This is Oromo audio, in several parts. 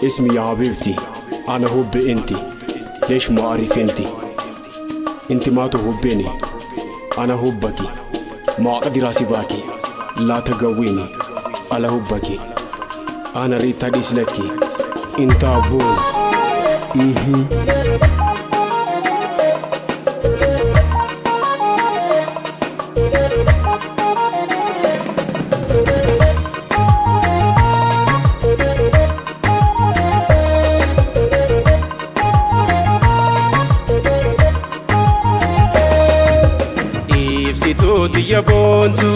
اسمي يا حبيبتي، أنا حب أنتي، ليش ما أعرف أنت ما تحبيني، أنا حبكي، ما أقدر أسيبكي، لا تقويني على حبكي، أنا ريت أديس لكي، أنت أبوز. Ibsituuti boontu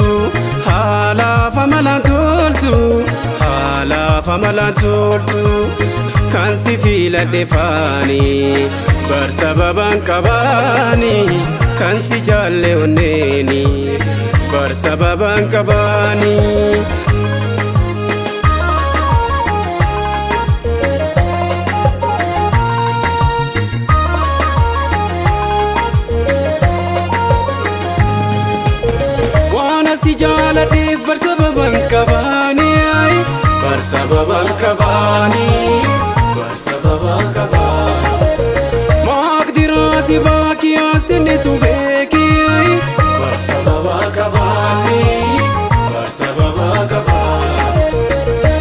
haala famalaan toltu, haala famalaan toltu kan si filadhe faani bar sababaan qabaani kan si jaalle onneeni bar sababaan qabaani. Si jaaladheef bar sababaan qabaani, bar sababaan qabaani, bar sababaan qabaani. Maaqdiraa si baaki asinne subeeki, bar sababaan qabaani, bar sababaan qabaani.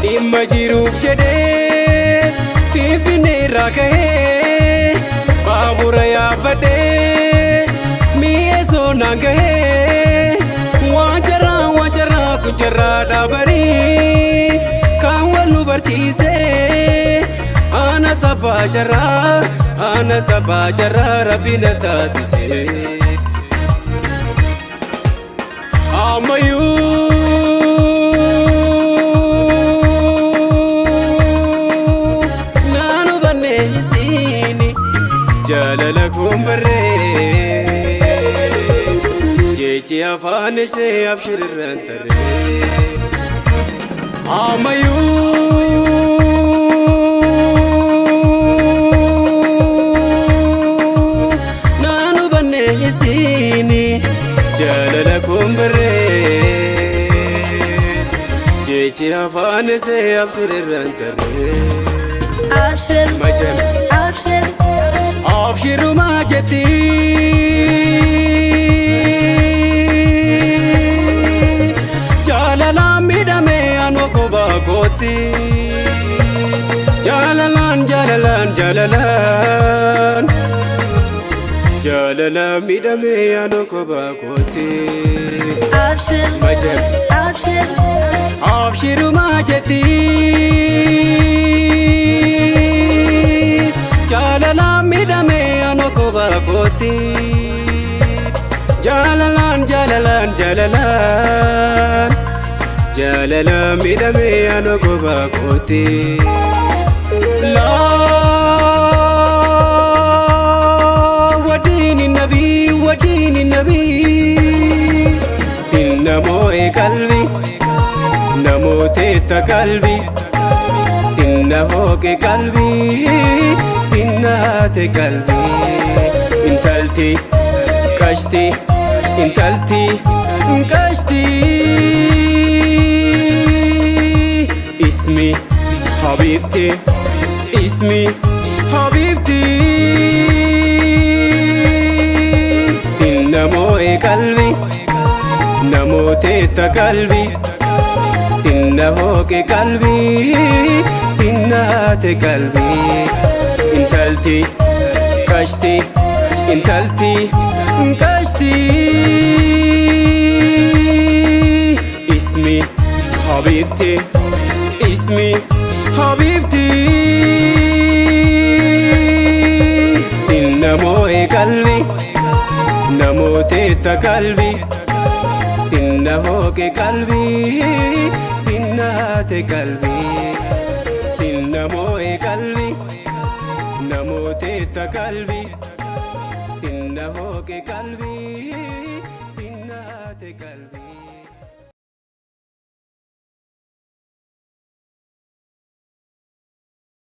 Dhimma jiruuf jedhee Finfinnee irraa ka'ee baabura yaabbadhee mi'eessoo naan gahee. Kujarraa dhaabanii kan wal nu barsiise ana sabaa jarraa rabbi na taasise. Ammayyuu naanu banneessini jaalala kun barree jechi afaan ishee abshirran tarree. Ammayyuu naanu banneessini jaalala kun barree jechi afaan ishee abshirran tarree. Abshir, abshir, abshiruma jetti jaalalaan midhame anoo kophaa kootti, jaalalaan jaalalaan jaalalaan jaalalaan midhame anoo kophaa kootti. abshir, abshir, abshiruma jetti jaalalaan midhame anoo kophaa kootti, jaalalaan jaalalaan jaalalaan jaalalaan midhame anoo kophaa kootti. Wadiini nabii sinna moo'e qalbi namooteetta qalbi sinna hooqe qalbi sinna haate qalbi. Intalti qashti intalti qashti ismi habibti ismi habibti sinna moo'e qalbi namooteetta qalbi sinna hooqe qalbi sinna haate qalbi. Intalti qashti intalti qashti ismi habibti ismi habibti sinna moo'e qalbi namooteetta qalbi sinna hooqe qalbi sinna haate qalbi. Sinna moo'e qalbi namooteetta qalbi sinna hooqe qalbi sinna haate qalbi.